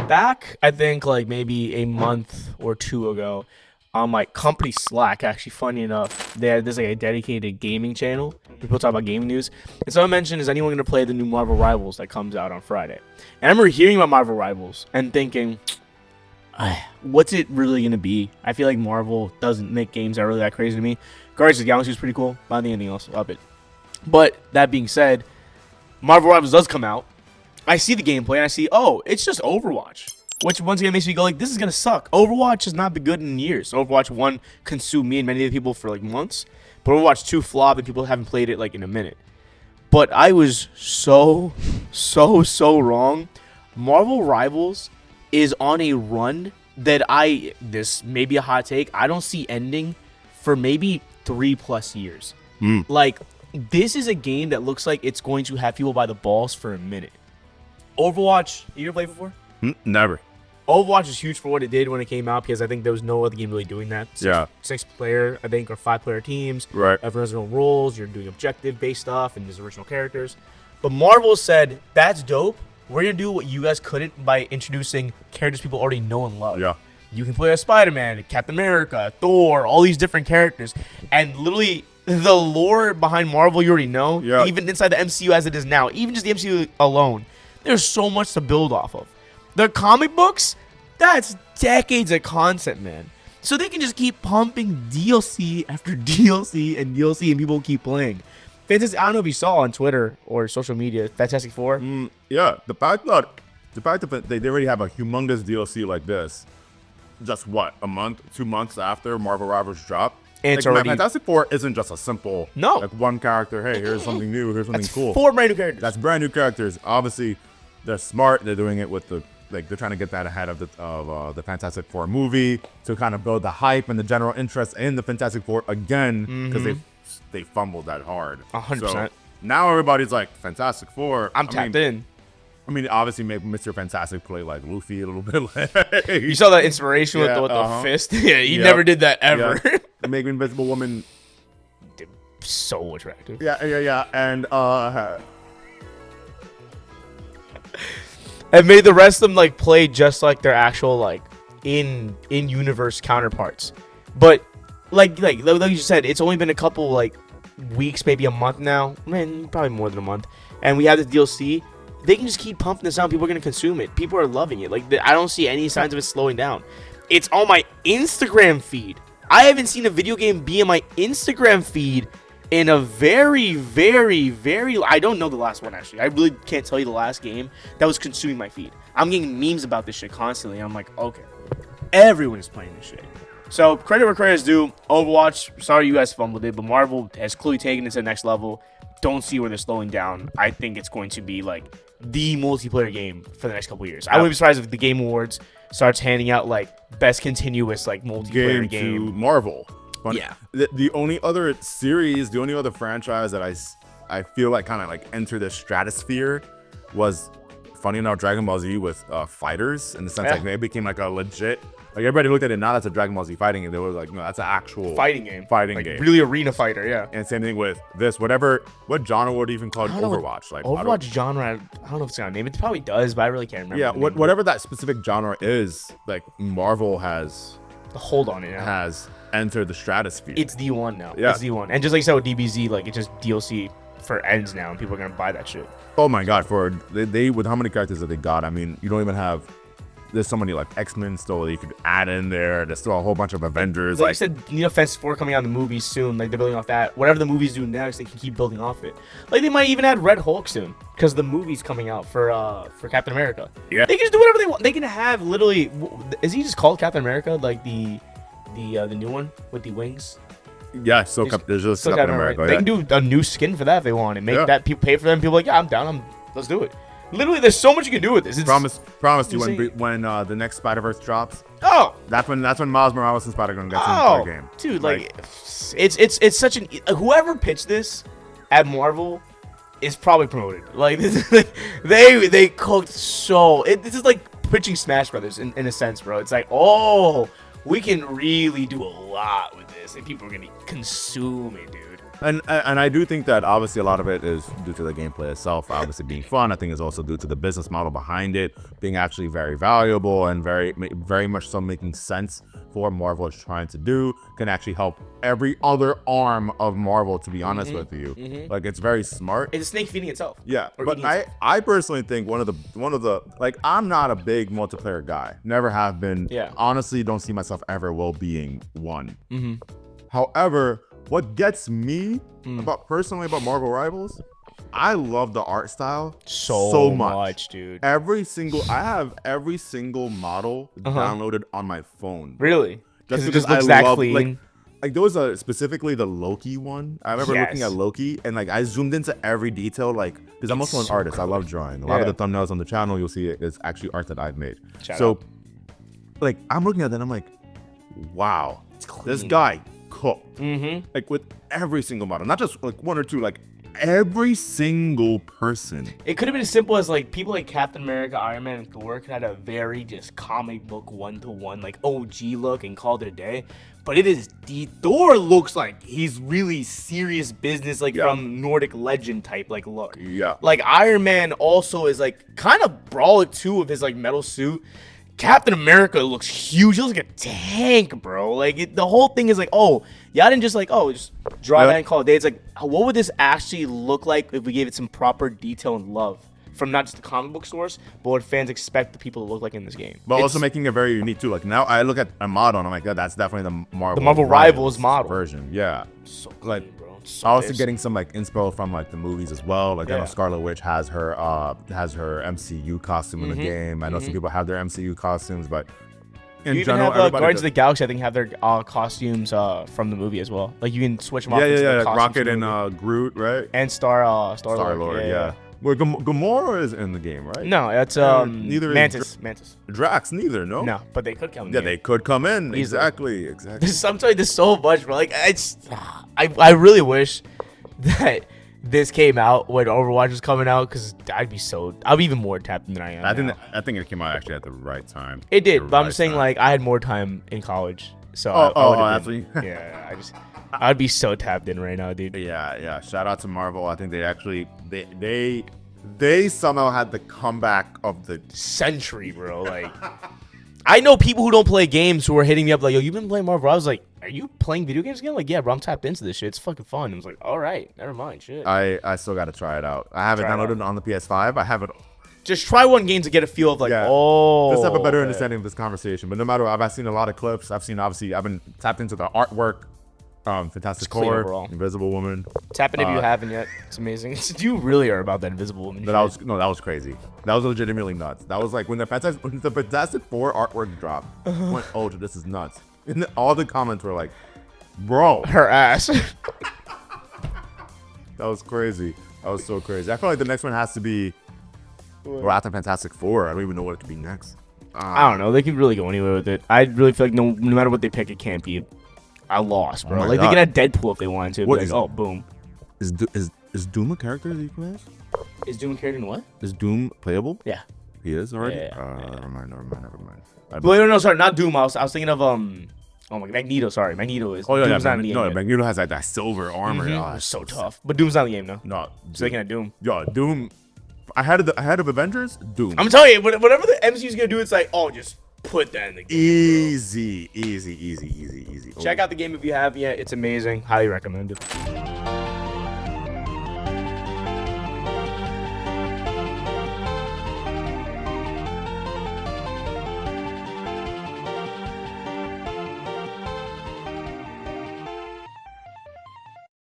back, I think like maybe a month or two ago, on my company Slack, actually, funny enough, there's like a dedicated gaming channel. People talk about gaming news. And someone mentioned, is anyone going to play the new Marvel Rivals that comes out on Friday? And I remember hearing about Marvel Rivals and thinking, what's it really going to be? I feel like Marvel doesn't make games that are really that crazy to me. Guardians of the Galaxy is pretty cool. But I don't think anything else will up it. But that being said, Marvel Rivals does come out. I see the gameplay and I see, oh, it's just Overwatch. Which once again makes me go like, this is going to suck. Overwatch has not been good in years. Overwatch 1 consumed me and many other people for like months. But Overwatch 2 flopped and people haven't played it like in a minute. But I was so wrong. Marvel Rivals is on a run that this may be a hot take, I don't see ending for maybe 3+ years. Like, this is a game that looks like it's going to have people by the balls for a minute. Overwatch, you ever played before? Never. Overwatch is huge for what it did when it came out because I think there was no other game really doing that. Six player, I think, or 5-player teams. Right. Everyone has their own roles. You're doing objective-based stuff, and there's original characters. But Marvel said, that's dope. We're going to do what you guys couldn't by introducing characters people already know and love. Yeah. You can play as Spider-Man, Captain America, Thor, all these different characters. And literally, the lore behind Marvel you already know, even inside the MCU as it is now, even just the MCU alone, there's so much to build off of. The comic books, that's decades of content, man. So they can just keep pumping DLC after DLC and DLC, and people keep playing. Fantastic. I don't know if you saw on Twitter or social media, Fantastic Four. Yeah, the fact that they already have a humongous DLC like this, just what, a month, 2 months after Marvel Rivals dropped. And it's already Fantastic Four isn't just a simple like one character. Hey, here's something new. Here's something cool. 4 brand new characters. That's brand new characters. Obviously, they're smart. They're doing it with they're trying to get that ahead of the Fantastic Four movie to kind of build the hype and the general interest in the Fantastic Four again because they fumbled that hard. 100%. So now everybody's like Fantastic Four. I'm tapped in. I mean, obviously, maybe Mr. Fantastic play like Luffy a little bit. You saw that inspiration with the fist? Yeah, he never did that ever. Yeah. Make Invisible Woman so attractive. Yeah. And and made the rest of them like play just like their actual like in universe counterparts. But like you said, it's only been a couple like weeks, maybe a month now. Man, probably more than a month. And we have this DLC. They can just keep pumping this out. People are going to consume it. People are loving it. Like, I don't see any signs of it slowing down. It's on my Instagram feed. I haven't seen a video game be in my Instagram feed in a very I don't know the last one, actually. I really can't tell you the last game that was consuming my feed. I'm getting memes about this shit constantly. I'm like, okay. Everyone is playing this shit. So, credit where credit is due. Overwatch, sorry you guys fumbled it, but Marvel has clearly taken it to the next level. Don't see where they're slowing down. I think it's going to be like the multiplayer game for the next couple years. I wouldn't be surprised if the Game Awards starts handing out like best continuous like multiplayer game to Marvel. Funny. Yeah. The only other series, the only other franchise that I feel like kind of like entered the stratosphere was, funny enough, Dragon Ball Z with fighters, in the sense like they became like a legit. Like, everybody looked at it, now that's a Dragon Ball Z fighting game. They were like, no, that's an actual fighting game. Like, really arena fighter, yeah. And same thing with this, what genre would even call it Overwatch? Like Overwatch genre, I don't know if it's got a name. It probably does, but I really can't remember. Yeah, whatever that specific genre is, like Marvel has the hold on it now. Has entered the stratosphere. It's D1 now. Yeah. It's D1. And just like you said with DBZ, like it's just DLC for ends now, and people are gonna buy that shit. Oh my god, they with how many characters that they got, I mean, you don't even have. There's so many like X-Men still that you could add in there. There's still a whole bunch of Avengers. Like I said, you know, Fantastic Four coming out in the movies soon. Like, they're building off that. Whatever the movies do next, they can keep building off it. Like, they might even add Red Hulk soon because the movie's coming out for Captain America. Yeah, they can just do whatever they want. They can have literally. Is he just called Captain America? Like the new one with the wings. Yeah, there's just Captain America. They can do a new skin for that if they want and make that people pay for them. People are like, yeah, I'm down. Let's do it. Literally, there's so much you can do with this. Promise you when the next Spider-Verse drops. Oh, that's when Miles Morales and Spider-Man get into the game. Dude, like it's such an whoever pitched this at Marvel is probably promoted. Like, this is, they cooked so. This is like pitching Smash Brothers in a sense, bro. It's like, oh, we can really do a lot with this, and people are gonna consume it, dude. And I do think that obviously a lot of it is due to the gameplay itself, obviously being fun. I think it's also due to the business model behind it being actually very valuable and very much so making sense for what Marvel is trying to do. Can actually help every other arm of Marvel, to be honest with you. Like, it's very smart. It's a snake feeding itself. Yeah, Or but eating itself. I personally think one of the like, I'm not a big multiplayer guy. Never have been. Yeah. Honestly, don't see myself ever will being one. However, what gets me personally about Marvel Rivals, I love the art style so much, dude. I have every single model downloaded on my phone. Really? Just Because it because just looks I that love clean. like there was specifically the Loki one. I remember looking at Loki and like I zoomed into every detail, like, because I'm also an artist. I love drawing. A lot of the thumbnails on the channel you'll see is actually art that I've made. Shout so out. like I'm looking at that and I'm like, wow, this guy cooked. Like with every single model, not just like one or two, like every single person. It could have been as simple as like people like Captain America, Iron Man, and Thor could have had a very just comic book 1-to-1 like OG look and called it a day. But it is Thor looks like he's really serious business, like from Nordic legend type like look. Yeah. Like Iron Man also is like kind of brolic too with his like metal suit. Captain America looks huge. He looks like a tank, bro. Like the whole thing is like, oh, y'all didn't just like, oh, just draw that and call it a day. It's like, what would this actually look like if we gave it some proper detail and love from not just the comic book source, but what fans expect the people to look like in this game? But also making it very unique too. Like now I look at a model and I'm like, yeah, that's definitely the Marvel Rivals model version. Yeah. So clean, Like, bro. So also nice. getting some like inspo from like the movies as well. Like I know Scarlet Witch has her MCU costume in the game. I know some people have their MCU costumes, but in You even general, have Guardians of the Galaxy, I think, have their costumes from the movie as well. Like you can switch them off. yeah, into like Rocket and and Groot, right? and Star Lord, yeah. Well, Gamora is in the game, right? No, that's neither Mantis. Mantis. Drax, neither, no. No, but they could come. Yeah, they could come in. Easily. Exactly. I'm telling you this so much, bro. Like I really wish that this came out when Overwatch was coming out, because I'd be even more tapped than I am. I think it came out actually at the right time. It did, but I'm saying like I had more time in college, so I would've been, yeah, I'd be so tapped in right now, dude. Yeah. Shout out to Marvel. I think they actually they somehow had the comeback of the century, bro. Like I know people who don't play games who are hitting me up like, yo, you've been playing Marvel. I was like, are you playing video games again? Like, yeah, bro, I'm tapped into this shit. It's fucking fun. I was like, all right, never mind, shit. I still got to try it out. I have it downloaded on the PS5. I have it. Just try one game to get a feel of like, just have a better understanding of this conversation. But no matter what, I've seen a lot of clips. I've been tapped into the artwork. Fantastic Four, Invisible Woman. Tap it if you haven't yet. It's amazing. You really are about that Invisible Woman. That was crazy. That was legitimately nuts. That was like when the Fantastic Four artwork dropped. I went, oh, this is nuts. And all the comments were like, bro, her ass. That was crazy. That was so crazy. I feel like the next one has to be, or after Fantastic Four. I don't even know what it could be next. I don't know. They could really go anywhere with it. I really feel like no matter what they pick, it can't be a loss, bro. Like they can add Deadpool if they wanted to. What is like, oh, boom. Is Doom a character that you can play? Is Doom a character in what? Is Doom playable? Yeah. He is already? Yeah. Never mind. Well, no, sorry, not Doom. I was thinking of oh my Magneto. Sorry, Magneto is. Oh yeah, Doom's not in the game. No, Magneto has like that silver armor. Oh, so tough. But Doom's not in the game, no. No. So they can have Doom. Yo, Doom. Ahead of Avengers, Doom. I'm telling you, whatever the MCU's gonna do, it's like, oh, just put that in the game. Easy. Check out the game if you have yet. It's amazing. Highly recommend it.